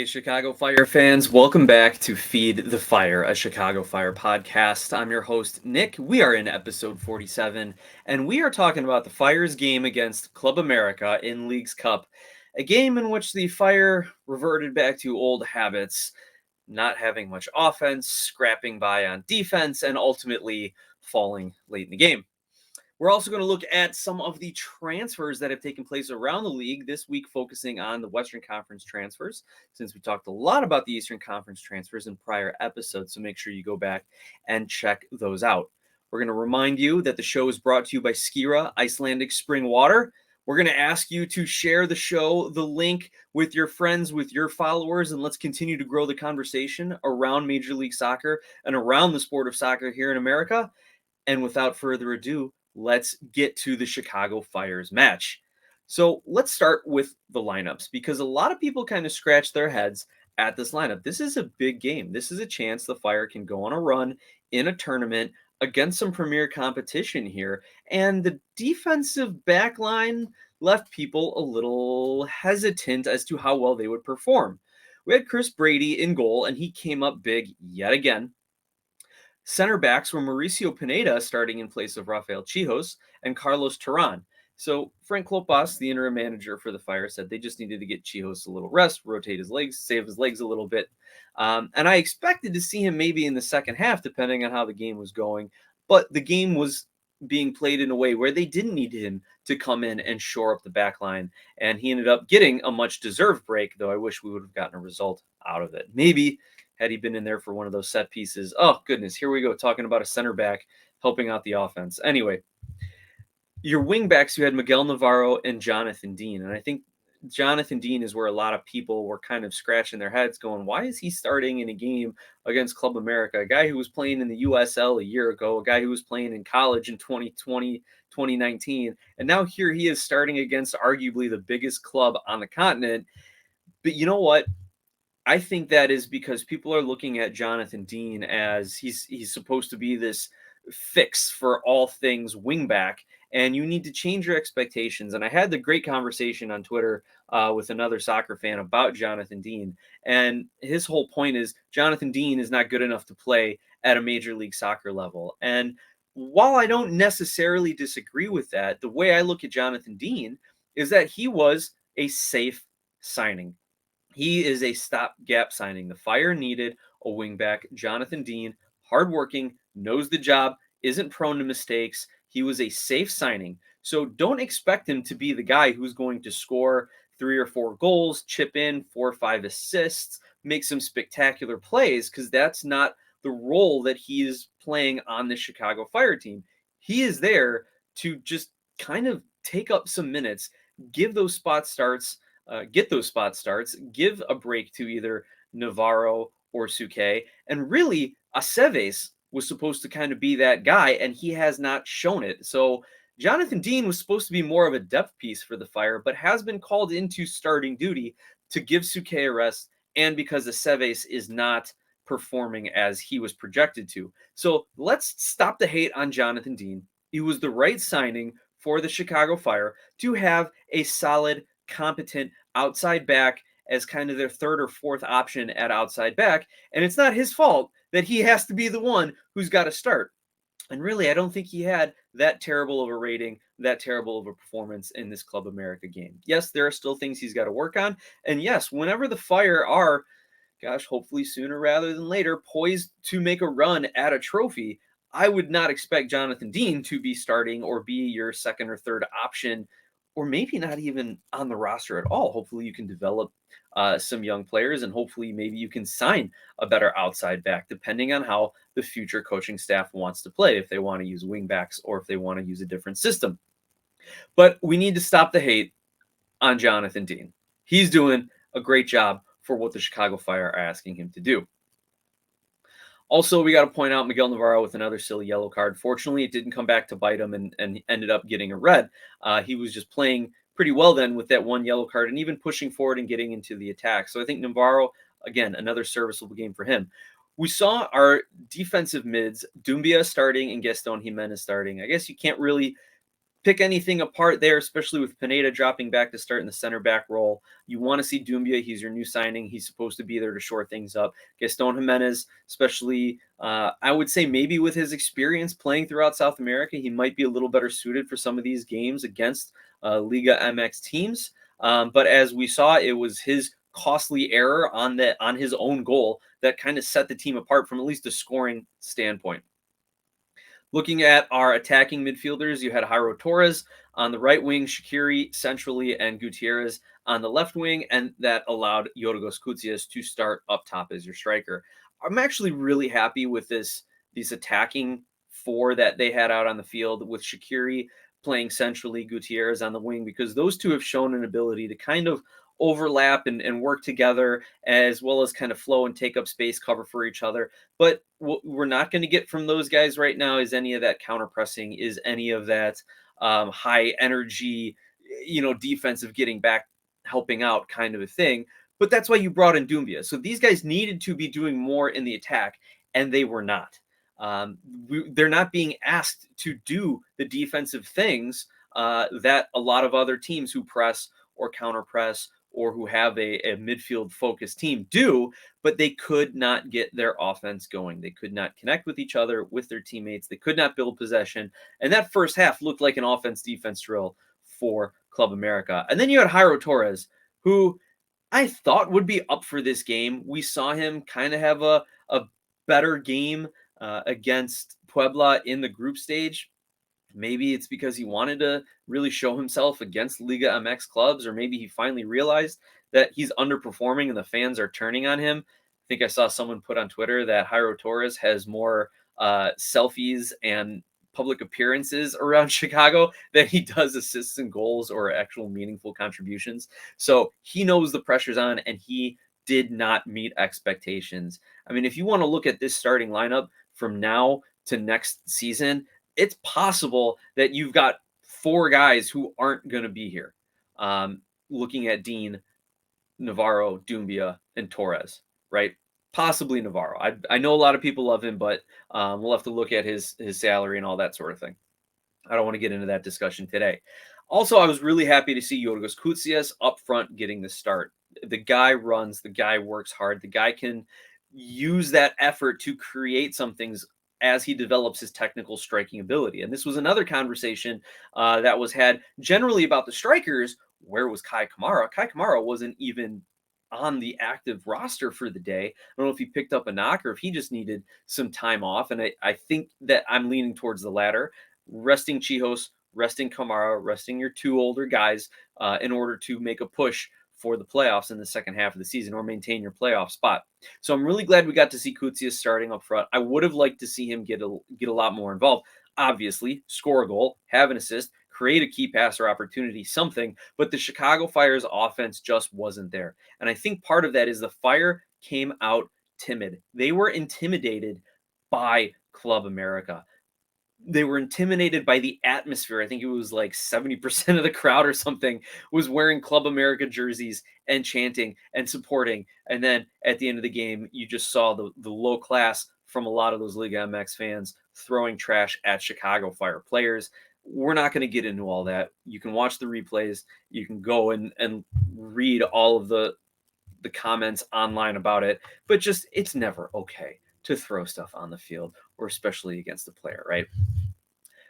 Hey, Chicago Fire fans, welcome back to Feed the Fire, a Chicago Fire podcast. I'm your host, Nick. We are in episode 47, and we are talking about the Fire's game against Club America in Leagues Cup, a game in which the Fire reverted back to old habits, not having much offense, scrapping by on defense, and ultimately falling late in the game. We're also going to look at some of the transfers that have taken place around the league this week, focusing on the Western Conference transfers, since we talked a lot about the Eastern Conference transfers in prior episodes. So make sure you go back and check those out. We're going to remind you that the show is brought to you by Skira Icelandic Spring Water. We're going to ask you to share the show, the link, with your friends, with your followers, and let's continue to grow the conversation around Major League Soccer and around the sport of soccer here in America. And without further ado, let's get to the Chicago Fire's match. So let's start with the lineups, because a lot of people kind of scratch their heads at this lineup. This is a big game. This is a chance the Fire can go on a run in a tournament against some premier competition here. And the defensive back line left people a little hesitant as to how well they would perform. We had Chris Brady in goal, and he came up big yet again. Center backs were Mauricio Pineda starting in place of Rafael Chijos and Carlos Terán. So Frank Klopas, the interim manager for the Fire, said they just needed to get Chijos a little rest, rotate his legs, save his legs a little bit. And I expected to see him maybe in the second half, depending on how the game was going. But the game was being played in a way where they didn't need him to come in and shore up the back line. And he ended up getting a much-deserved break, though I wish we would have gotten a result out of it. Maybe had he been in there for one of those set pieces. Oh, goodness, here we go, talking about a center back helping out the offense. Anyway, your wing backs, you had Miguel Navarro and Jonathan Dean. And I think Jonathan Dean is where a lot of people were kind of scratching their heads going, why is he starting in a game against Club America? A guy who was playing in the USL a year ago, a guy who was playing in college in 2020, 2019. And now here he is starting against arguably the biggest club on the continent. But you know what? I think that is because people are looking at Jonathan Dean as he's supposed to be this fix for all things wingback, and you need to change your expectations. And I had the great conversation on Twitter with another soccer fan about Jonathan Dean, and his whole point is Jonathan Dean is not good enough to play at a Major League Soccer level. And while I don't necessarily disagree with that, the way I look at Jonathan Dean is that he was a safe signing. He is a stopgap signing. The Fire needed a wingback. Jonathan Dean, hardworking, knows the job, isn't prone to mistakes. He was a safe signing. So don't expect him to be the guy who's going to score 3 or 4 goals, chip in 4 or 5 assists, make some spectacular plays, because that's not the role that he is playing on the Chicago Fire team. He is there to just kind of take up some minutes, give those spot starts, get those spot starts, give a break to either Navarro or Suke. And really, Aceves was supposed to kind of be that guy, and he has not shown it. So Jonathan Dean was supposed to be more of a depth piece for the Fire, but has been called into starting duty to give Suke a rest, and because Aceves is not performing as he was projected to. So let's stop the hate on Jonathan Dean. He was the right signing for the Chicago Fire to have a solid, competent outside back as kind of their third or fourth option at outside back. And it's not his fault that he has to be the one who's got to start. And really, I don't think he had that terrible of a rating, that terrible of a performance in this Club America game. Yes, there are still things he's got to work on. And yes, whenever the Fire are, hopefully sooner rather than later, poised to make a run at a trophy, I would not expect Jonathan Dean to be starting or be your second or third option, or maybe not even on the roster at all. Hopefully you can develop some young players, and hopefully maybe you can sign a better outside back, depending on how the future coaching staff wants to play, if they want to use wing backs or if they want to use a different system. But we need to stop the hate on Jonathan Dean. He's doing a great job for what the Chicago Fire are asking him to do. Also, we got to point out Miguel Navarro with another silly yellow card. Fortunately, it didn't come back to bite him and ended up getting a red. He was just playing pretty well then with that one yellow card and even pushing forward and getting into the attack. So I think Navarro, again, another serviceable game for him. We saw our defensive mids, Doumbia starting and Gaston Gimenez starting. I guess you can't really pick anything apart there, especially with Pineda dropping back to start in the center back role. You want to see Doumbia. He's your new signing. He's supposed to be there to shore things up. Gaston Gimenez, especially, I would say maybe with his experience playing throughout South America, he might be a little better suited for some of these games against Liga MX teams. But as we saw, it was his costly error on his own goal that kind of set the team apart from at least a scoring standpoint. Looking at our attacking midfielders, you had Jairo Torres on the right wing, Shaqiri centrally, and Gutierrez on the left wing, and that allowed Yorgos Koutsias to start up top as your striker. I'm actually really happy with these attacking four that they had out on the field, with Shaqiri playing centrally, Gutierrez on the wing, because those two have shown an ability to kind of overlap and work together, as well as kind of flow and take up space, cover for each other. But what we're not going to get from those guys right now is any of that counter pressing, is any of that high energy, defensive getting back, helping out kind of a thing. But that's why you brought in Doumbia. So these guys needed to be doing more in the attack, and they were not. They're not being asked to do the defensive things that a lot of other teams who press or counter press or who have a midfield focused team do, but they could not get their offense going. They could not connect with each other, with their teammates. They could not build possession. And that first half looked like an offense-defense drill for Club America. And then you had Jairo Torres, who I thought would be up for this game. We saw him kind of have a better game against Puebla in the group stage. Maybe it's because he wanted to really show himself against Liga MX clubs, or maybe he finally realized that he's underperforming and the fans are turning on him. I think I saw someone put on Twitter that Jairo Torres has more selfies and public appearances around Chicago than he does assists and goals or actual meaningful contributions. So he knows the pressure's on, and he did not meet expectations. I mean, if you want to look at this starting lineup from now to next season, it's possible that you've got four guys who aren't going to be here. Looking at Dean, Navarro, Doumbia, and Torres, right? Possibly Navarro. I know a lot of people love him, but we'll have to look at his salary and all that sort of thing. I don't want to get into that discussion today. Also, I was really happy to see Yorgos Koutsias up front getting the start. The guy runs, the guy works hard, the guy can use that effort to create some things as he develops his technical striking ability. And this was another conversation that was had generally about the strikers. Where was Kai Kamara? Kai Kamara wasn't even on the active roster for the day. I don't know if he picked up a knock or if he just needed some time off. And I think that I'm leaning towards the latter. Resting Chihos, resting Kamara, resting your two older guys in order to make a push for the playoffs in the second half of the season, or maintain your playoff spot. So I'm really glad we got to see Koutsias starting up front. I would have liked to see him get a lot more involved. Obviously, score a goal, have an assist, create a key pass or opportunity, something, but the Chicago Fire's offense just wasn't there. And I think part of that is the Fire came out timid. They were intimidated by Club America. They were intimidated by the atmosphere. I think it was like 70% of the crowd or something was wearing Club America jerseys and chanting and supporting. And then at the end of the game, you just saw the low class from a lot of those Liga MX fans throwing trash at Chicago Fire players. We're not going to get into all that. You can watch the replays. You can go and read all of the comments online about it. But just, it's never okay to throw stuff on the field, or especially against a player, right?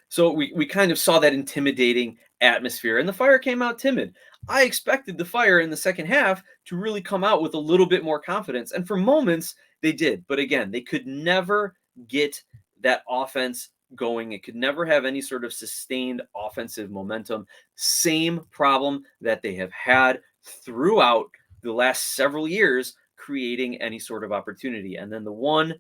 So we kind of saw that intimidating atmosphere, and the Fire came out timid. I expected the Fire in the second half to really come out with a little bit more confidence, and for moments they did. But again, they could never get that offense going. It could never have any sort of sustained offensive momentum. Same problem that they have had throughout the last several years, creating any sort of opportunity. And then the one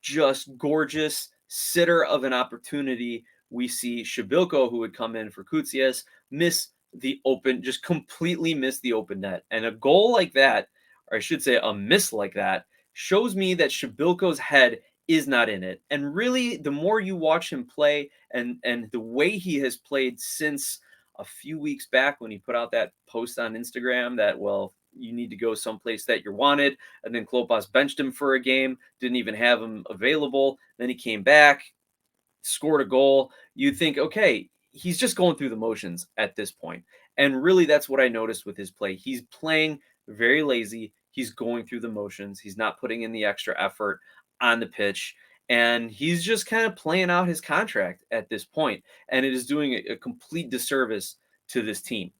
just gorgeous sitter of an opportunity, we see Przybylko, who would come in for Koutsias, just completely miss the open net. And a goal like that, or I should say a miss like that, shows me that Przybylko's head is not in it. And really, the more you watch him play, and the way he has played since a few weeks back when he put out that post on Instagram that, well, you need to go someplace that you're wanted. And then Klopas benched him for a game, didn't even have him available. Then he came back, scored a goal. You think, okay, he's just going through the motions at this point. And really, that's what I noticed with his play. He's playing very lazy. He's going through the motions. He's not putting in the extra effort on the pitch. And he's just kind of playing out his contract at this point. And it is doing a complete disservice to this team.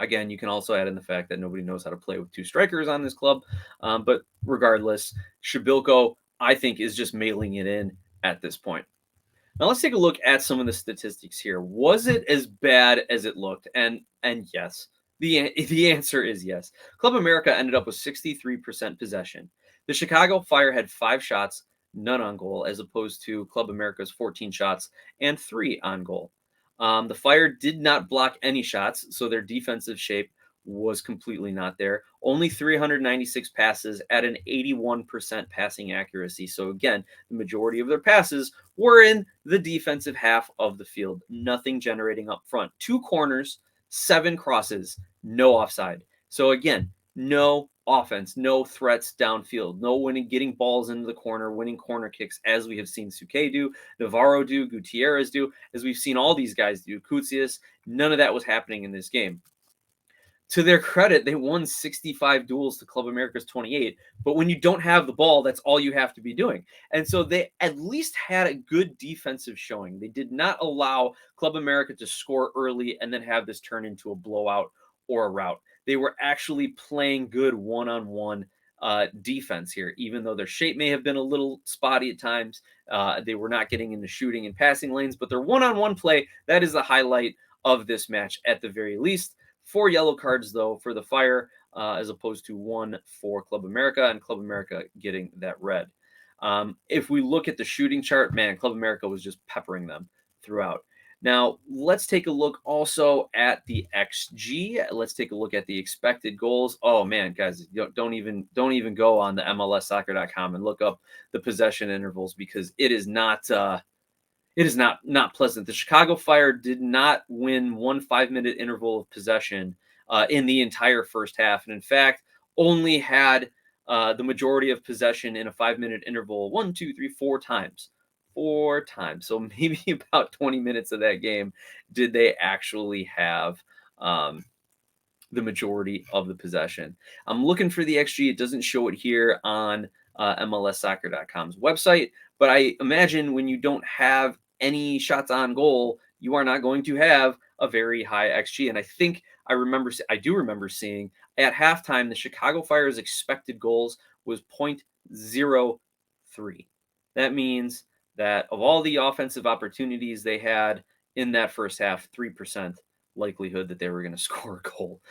Again, you can also add in the fact that nobody knows how to play with two strikers on this club. But regardless, Przybylko, I think, is just mailing it in at this point. Now let's take a look at some of the statistics here. Was it as bad as it looked? And yes, the answer is yes. Club America ended up with 63% possession. The Chicago Fire had 5 shots, none on goal, as opposed to Club America's 14 shots and 3 on goal. The Fire did not block any shots, so their defensive shape was completely not there. Only 396 passes at an 81% passing accuracy. So again, the majority of their passes were in the defensive half of the field. Nothing generating up front. 2 corners, 7 crosses, no offside. So again, no offense, no threats downfield, no winning, getting balls into the corner, winning corner kicks, as we have seen Suke do, Navarro do, Gutierrez do, as we've seen all these guys do, Kutsias. None of that was happening in this game. To their credit, they won 65 duels to Club America's 28. But when you don't have the ball, that's all you have to be doing. And so they at least had a good defensive showing. They did not allow Club America to score early and then have this turn into a blowout or a rout. They were actually playing good one-on-one defense here, even though their shape may have been a little spotty at times. They were not getting into shooting and passing lanes, but their one-on-one play, that is the highlight of this match at the very least. 4 yellow cards, though, for the Fire, as opposed to 1 for Club America, and Club America getting that red. If we look at the shooting chart, man, Club America was just peppering them throughout. Now, let's take a look also at the XG. Let's take a look at the expected goals. Oh, man, guys, don't even go on the MLSsoccer.com and look up the possession intervals, because it is not pleasant. The Chicago Fire did not win 1 5-minute interval of possession in the entire first half, and in fact, only had the majority of possession in a 5-minute interval 4 times. 4 times. So maybe about 20 minutes of that game did they actually have the majority of the possession. I'm looking for the XG. It doesn't show it here on MLSsoccer.com's website, but I imagine when you don't have any shots on goal, you are not going to have a very high XG. And I do remember seeing at halftime, the Chicago Fire's expected goals was 0.03. That means that of all the offensive opportunities they had in that first half, 3% likelihood that they were going to score a goal.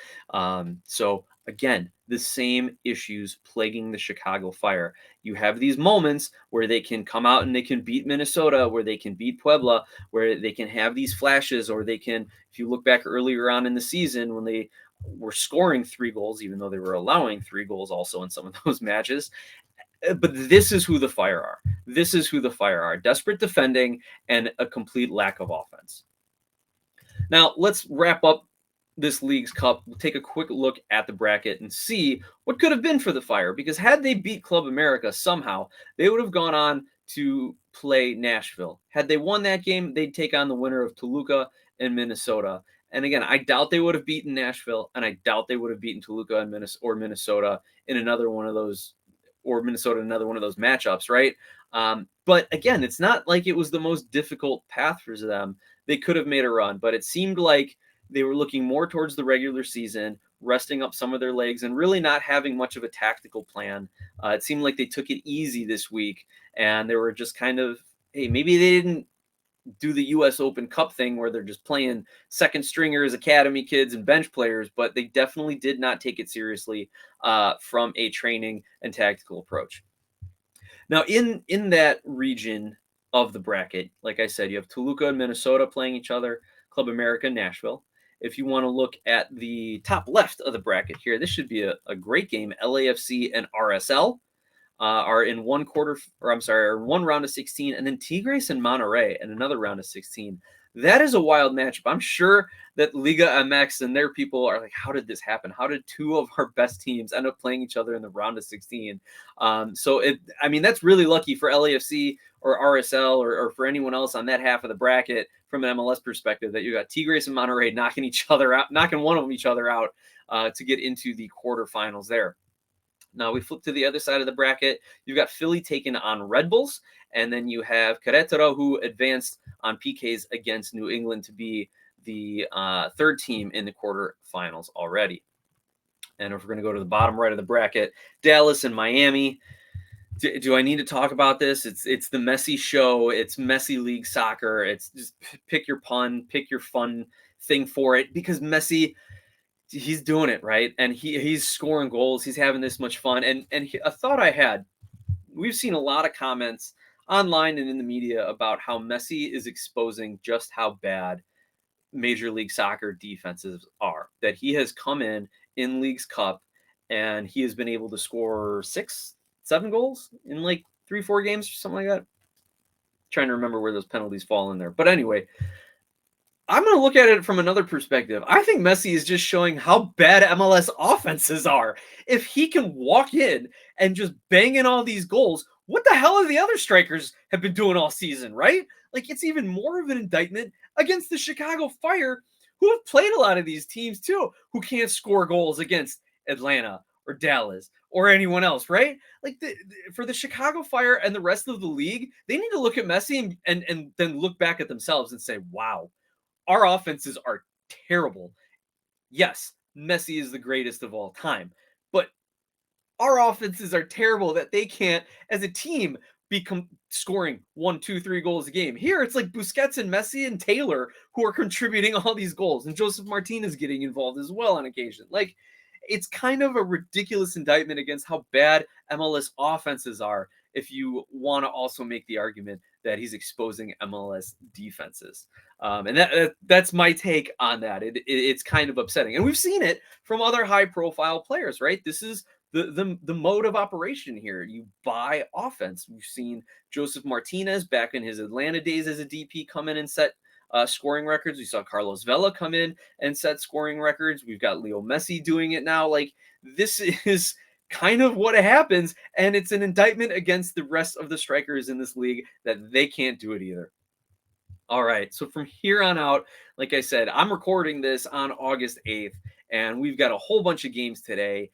So again, the same issues plaguing the Chicago Fire. You have these moments where they can come out and they can beat Minnesota, where they can beat Puebla, where they can have these flashes, or they can, if you look back earlier on in the season when they were scoring 3 goals, even though they were allowing 3 goals also in some of those matches. But this is who the Fire are. This is who the Fire are. Desperate defending and a complete lack of offense. Now, let's wrap up this League's Cup. We'll take a quick look at the bracket and see what could have been for the Fire, because had they beat Club America somehow, they would have gone on to play Nashville. Had they won that game, they'd take on the winner of Toluca and Minnesota. And again, I doubt they would have beaten Nashville, and I doubt they would have beaten Toluca and Minnesota in another one of those, or Minnesota in another one of those matchups, right? But again, it's not like it was the most difficult path for them. They could have made a run, but it seemed like they were looking more towards the regular season, resting up some of their legs, and really not having much of a tactical plan. It seemed like they took it easy this week, and they were just kind of, hey, maybe they didn't do the U.S. Open Cup thing where they're just playing second stringers, academy kids, and bench players, but they definitely did not take it seriously from a training and tactical approach. Now, in that region of the bracket, like I said, you have Toluca and Minnesota playing each other, Club America and Nashville. If you want to look at the top left of the bracket here, this should be a great game. LAFC and RSL are in one round of 16, and then Tigres and Monterrey in another round of 16. That is a wild matchup. I'm sure that Liga MX and their people are like, how did this happen? How did 2 of our best teams end up playing each other in the round of 16? That's really lucky for LAFC or RSL or for anyone else on that half of the bracket from an MLS perspective that you got Tigres and Monterrey knocking one of each other out to get into the quarterfinals there. Now we flip to the other side of the bracket. You've got Philly taking on Red Bulls, and then you have Querétaro, who advanced on PKs against New England to be the third team in the quarterfinals already. And if we're going to go to the bottom right of the bracket, Dallas and Miami. Do I need to talk about this? It's the Messi show. It's Messi League soccer. It's just pick your pun, pick your fun thing for it, because Messi, he's doing it right, and he's scoring goals. He's having this much fun. And a thought I had: we've seen a lot of comments online and in the media about how Messi is exposing just how bad Major League Soccer defenses are. That he has come in Leagues Cup and he has been able to score 6-7 goals in like 3-4 games or something like that. I'm trying to remember where those penalties fall in there. But anyway, I'm going to look at it from another perspective. I think Messi is just showing how bad MLS offenses are. If he can walk in and just bang in all these goals, what the hell are the other strikers have been doing all season, right? Like, it's even more of an indictment against the Chicago Fire, who have played a lot of these teams too, who can't score goals against Atlanta or Dallas or anyone else, right? Like, for the Chicago Fire and the rest of the league, they need to look at Messi and then look back at themselves and say, wow, our offenses are terrible. Yes, Messi is the greatest of all time, but our offenses are terrible that they can't, as a team, be scoring 1, 2, 3 goals a game. Here, it's like Busquets and Messi and Taylor who are contributing all these goals, and Joseph Martinez getting involved as well on occasion. Like, it's kind of a ridiculous indictment against how bad MLS offenses are if you want to also make the argument that he's exposing MLS defenses. And that's my take on that. It's kind of upsetting. And we've seen it from other high-profile players, right? This is the mode of operation here. You buy offense. We've seen Joseph Martinez back in his Atlanta days as a DP come in and set scoring records. We saw Carlos Vela come in and set scoring records. We've got Leo Messi doing it now. Like, this is kind of what happens, and it's an indictment against the rest of the strikers in this league that they can't do it either. All right, so from here on out, like I said, I'm recording this on August 8th, and we've got a whole bunch of games today.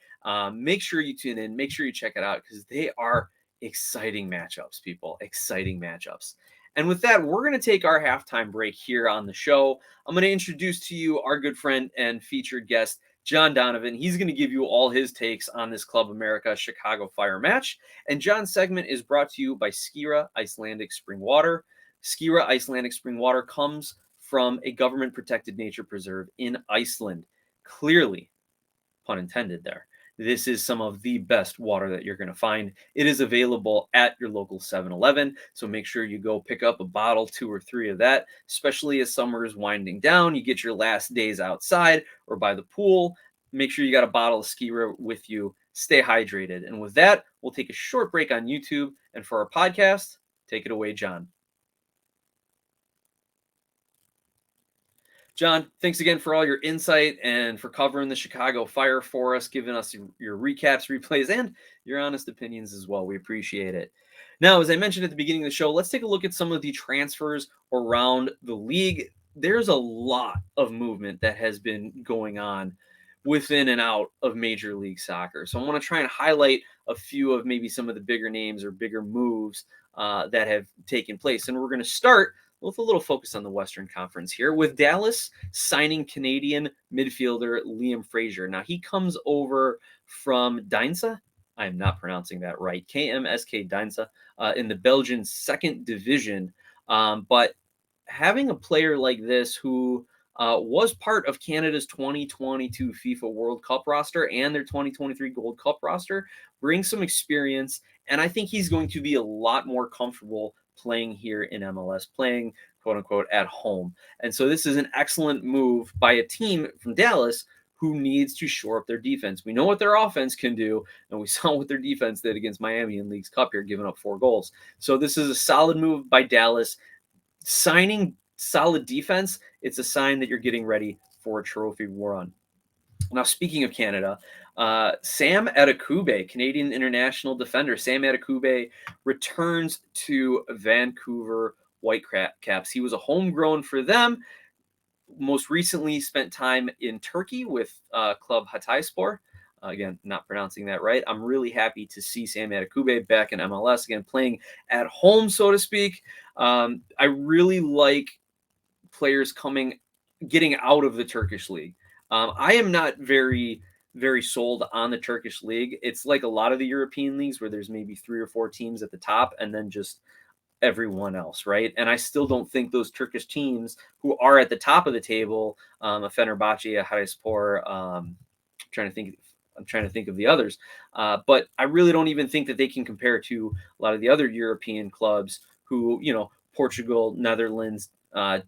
Make sure you tune in. Make sure you check it out, because they are exciting matchups, people. Exciting matchups. And with that, we're going to take our halftime break here on the show. I'm going to introduce to you our good friend and featured guest, John Donovan. He's going to give you all his takes on this Club America Chicago Fire match. And John's segment is brought to you by Skira Icelandic Spring Water. Skira Icelandic Spring Water comes from a government-protected nature preserve in Iceland. Clearly, pun intended there, this is some of the best water that you're going to find. It is available at your local 7-Eleven, so make sure you go pick up a bottle, 2 or 3 of that, especially as summer is winding down. You get your last days outside or by the pool. Make sure you got a bottle of Skira with you. Stay hydrated. And with that, we'll take a short break on YouTube. And for our podcast, take it away, John. John, thanks again for all your insight and for covering the Chicago Fire for us, giving us your recaps, replays, and your honest opinions as well. We appreciate it. Now, as I mentioned at the beginning of the show, let's take a look at some of the transfers around the league. There's a lot of movement that has been going on within and out of Major League Soccer. So I want to try and highlight a few of maybe some of the bigger names or bigger moves that have taken place. And we're going to start with a little focus on the Western Conference here, with Dallas signing Canadian midfielder Liam Fraser. Now, he comes over from Deinze. I am not pronouncing that right. KMSK Deinze in the Belgian second division. But having a player like this who was part of Canada's 2022 FIFA World Cup roster and their 2023 Gold Cup roster brings some experience, and I think he's going to be a lot more comfortable playing here in MLS, playing quote unquote at home. And so this is an excellent move by a team from Dallas who needs to shore up their defense. We know what their offense can do, and we saw what their defense did against Miami in Leagues Cup here, giving up 4 goals. So this is a solid move by Dallas. Signing solid defense, it's a sign that you're getting ready for a trophy run. Now, speaking of Canada, Sam Adekugbe, Canadian international defender, Sam Adekugbe returns to Vancouver Whitecaps. He was a homegrown for them. Most recently spent time in Turkey with club Hatayspor. Again, not pronouncing that right. I'm really happy to see Sam Adekugbe back in MLS again, playing at home, so to speak. I really like players getting out of the Turkish league. I am not very sold on the Turkish league. It's like a lot of the European leagues where there's maybe 3 or 4 teams at the top and then just everyone else, right? And I still don't think those Turkish teams who are at the top of the table, a Fenerbahce, a Hatayspor, trying to think. I'm trying to think of the others, but I really don't even think that they can compare to a lot of the other European clubs who, Portugal, Netherlands,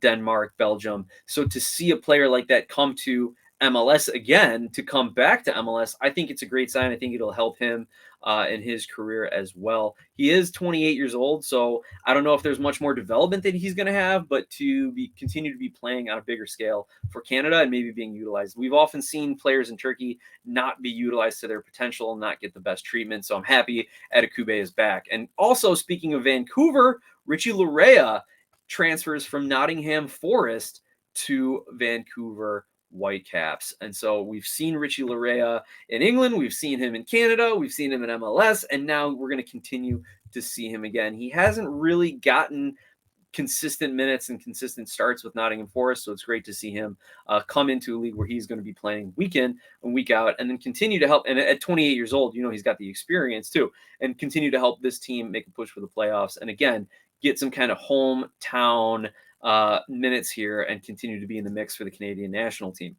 Denmark, Belgium. So to see a player like that come to MLS again, to come back to MLS, I think it's a great sign. I think it'll help him in his career as well. He is 28 years old, so I don't know if there's much more development that he's going to have, but to continue to be playing on a bigger scale for Canada and maybe being utilized. We've often seen players in Turkey not be utilized to their potential and not get the best treatment. So I'm happy Adekugbe is back. And also, speaking of Vancouver, Richie Laryea transfers from Nottingham Forest to Vancouver Whitecaps. And so we've seen Richie Laryea in England, we've seen him in Canada, we've seen him in MLS, and now we're going to continue to see him again. He hasn't really gotten consistent minutes and consistent starts with Nottingham Forest, so it's great to see him come into a league where he's going to be playing week in and week out, and then continue to help. And at 28 years old, he's got the experience too, and continue to help this team make a push for the playoffs. And again, get some kind of hometown minutes here and continue to be in the mix for the Canadian national team.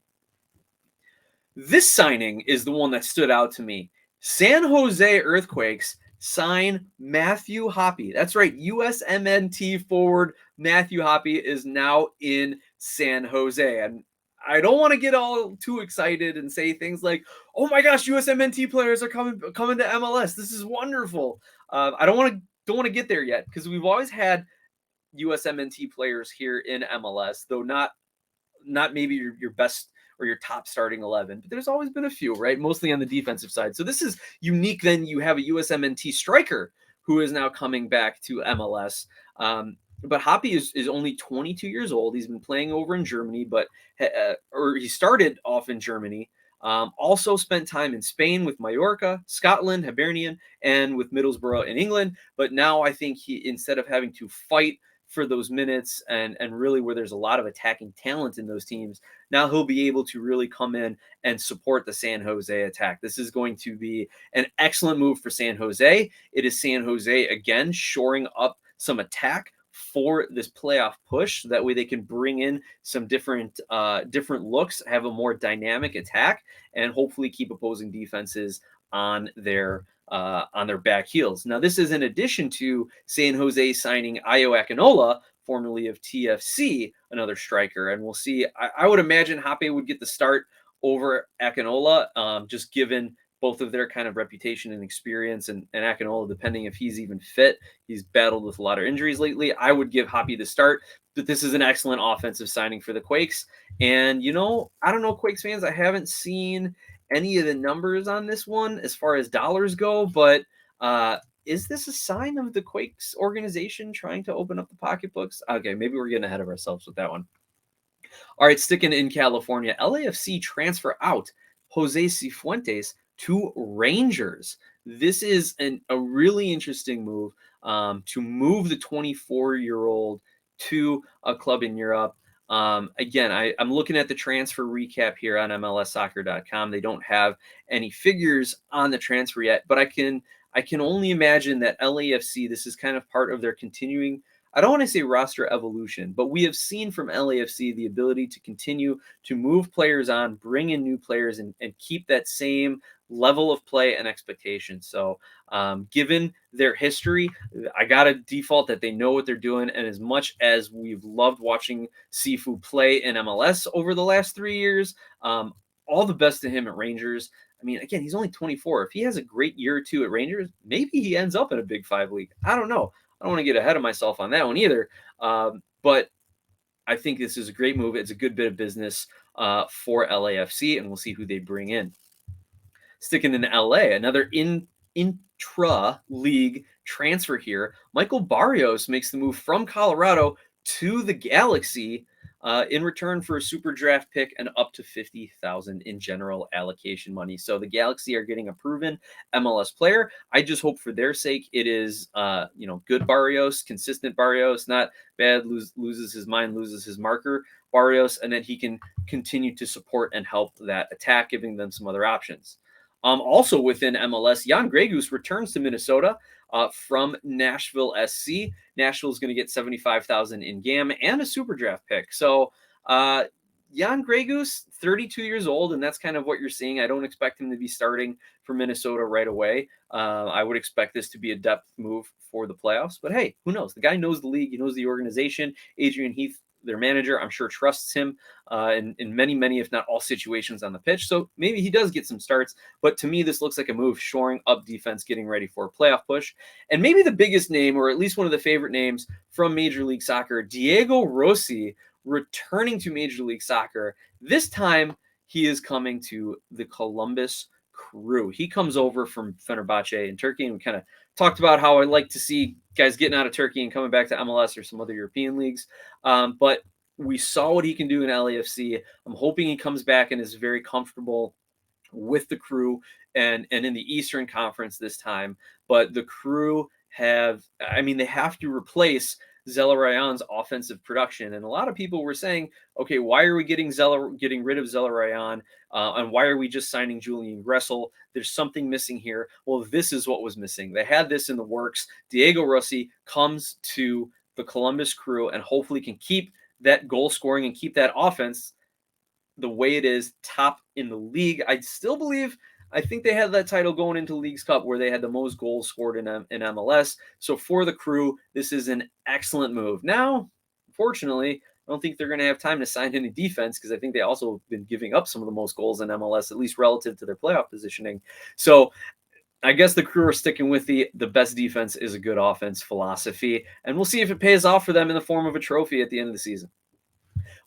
This signing is the one that stood out to me. San Jose Earthquakes sign Matthew Hoppe. That's right. USMNT forward Matthew Hoppe is now in San Jose. And I don't want to get all too excited and say things like, "Oh my gosh, USMNT players are coming to MLS. This is wonderful." I don't want to get there yet, because we've always had USMNT players here in MLS, though not maybe your best or your top starting 11, but there's always been a few, right? Mostly on the defensive side. So this is unique. Then you have a USMNT striker who is now coming back to MLS. But Hoppe is only 22 years old. He's been playing over in Germany, or he started off in Germany. Also spent time in Spain with Mallorca, Scotland, Hibernian, and with Middlesbrough in England. But now I think he, instead of having to fight for those minutes and really where there's a lot of attacking talent in those teams, now he'll be able to really come in and support the San Jose attack. This is going to be an excellent move for San Jose. It is San Jose again shoring up some attack for this playoff push. That way they can bring in some different looks, have a more dynamic attack, and hopefully keep opposing defenses on their back heels. Now, this is in addition to San Jose signing Ayo Akinola, formerly of TFC, another striker. And we'll see. I would imagine Hoppe would get the start over Akinola, just given both of their kind of reputation and experience. And Akinola, depending if he's even fit, he's battled with a lot of injuries lately. I would give Hoppe the start, but this is an excellent offensive signing for the Quakes. And, I don't know, Quakes fans, I haven't seen any of the numbers on this one as far as dollars go, but is this a sign of the Quakes organization trying to open up the pocketbooks? Okay, maybe we're getting ahead of ourselves with that one. All right, sticking in California, LAFC transfer out Jose Cifuentes to Rangers. This is a really interesting move to move the 24-year-old to a club in Europe. Again, I'm looking at the transfer recap here on MLSsoccer.com. They don't have any figures on the transfer yet, but I can only imagine that LAFC, this is kind of part of their continuing, I don't want to say roster evolution, but we have seen from LAFC the ability to continue to move players on, bring in new players, and keep that same level of play and expectation. So given their history, I got to default that they know what they're doing. And as much as we've loved watching Sifu play in MLS over the last 3 years, all the best to him at Rangers. I mean, again, he's only 24. If he has a great year or two at Rangers, maybe he ends up in a Big Five league. I don't know. I don't want to get ahead of myself on that one either. But I think this is a great move. It's a good bit of business for LAFC, and we'll see who they bring in. Sticking in LA, another intra-league transfer here. Michael Barrios makes the move from Colorado to the Galaxy in return for a super draft pick and up to $50,000 in general allocation money. So the Galaxy are getting a proven MLS player. I just hope for their sake it is, good Barrios, consistent Barrios, not bad, loses his mind, loses his marker Barrios, and then he can continue to support and help that attack, giving them some other options. Also within MLS, Jan Gregus returns to Minnesota from Nashville SC. Nashville is going to get $75,000 in GAM and a super draft pick. So Jan Gregus, 32 years old, and that's kind of what you're seeing. I don't expect him to be starting for Minnesota right away. I would expect this to be a depth move for the playoffs. But hey, who knows? The guy knows the league. He knows the organization. Adrian Heath, their manager, I'm sure trusts him in many, if not all situations on the pitch. So maybe he does get some starts. But to me, this looks like a move shoring up defense, getting ready for a playoff push. And maybe the biggest name, or at least one of the favorite names from Major League Soccer, Diego Rossi, returning to Major League Soccer. This time, he is coming to the Columbus Crew. He comes over from Fenerbahce in Turkey, and we kind of talked about how I like to see guys getting out of Turkey and coming back to MLS or some other European leagues. But we saw what he can do in LAFC. I'm hoping he comes back and is very comfortable with the Crew and in the Eastern Conference this time. But the Crew they have to replace Zelarayan's offensive production. And a lot of people were saying, okay, why are we getting rid of Zelarayan? And why are we just signing Julian Gressel? There's something missing here. Well, this is what was missing. They had this in the works. Diego Rossi comes to the Columbus Crew and hopefully can keep that goal scoring and keep that offense the way it is, top in the league. I think they had that title going into Leagues Cup where they had the most goals scored in MLS. So for the Crew, this is an excellent move. Now, unfortunately, I don't think they're going to have time to sign any defense because I think they also have been giving up some of the most goals in MLS, at least relative to their playoff positioning. So I guess the Crew are sticking with the best defense is a good offense philosophy, and we'll see if it pays off for them in the form of a trophy at the end of the season.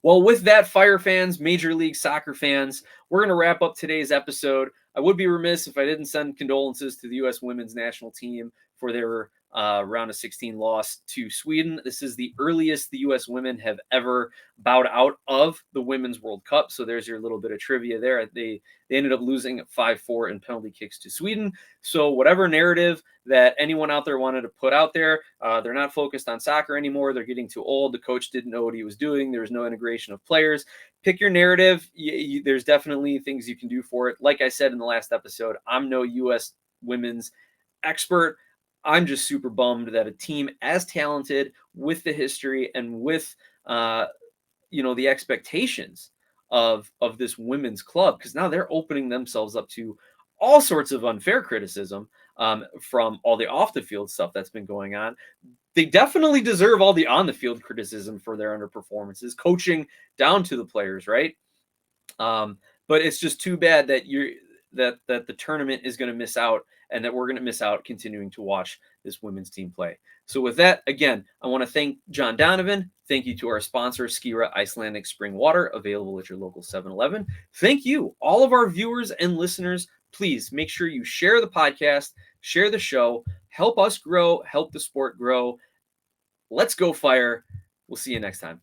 Well, with that, Fire fans, Major League Soccer fans, we're going to wrap up today's episode. I would be remiss if I didn't send condolences to the U.S. women's national team for their round of 16 loss to Sweden. This is the earliest the U.S. women have ever bowed out of the Women's World Cup. So there's your little bit of trivia there. They ended up losing 5-4 in penalty kicks to Sweden. So whatever narrative that anyone out there wanted to put out there, they're not focused on soccer anymore. They're getting too old. The coach didn't know what he was doing. There was no integration of players. Pick your narrative. There's definitely things you can do for it. Like I said in the last episode, I'm no U.S. women's expert. I'm just super bummed that a team as talented with the history and with, the expectations of this women's club, because now they're opening themselves up to all sorts of unfair criticism from all the off the field stuff that's been going on. They definitely deserve all the on the field criticism for their underperformances, coaching down to the players, right? But it's just too bad that that the tournament is going to miss out, and that we're going to miss out continuing to watch this women's team play. So with that, again, I want to thank John Donovan. Thank you to our sponsor, Skira Icelandic Spring Water, available at your local 7-Eleven. Thank you, all of our viewers and listeners. Please make sure you share the podcast, share the show, help us grow, help the sport grow. Let's go Fire. We'll see you next time.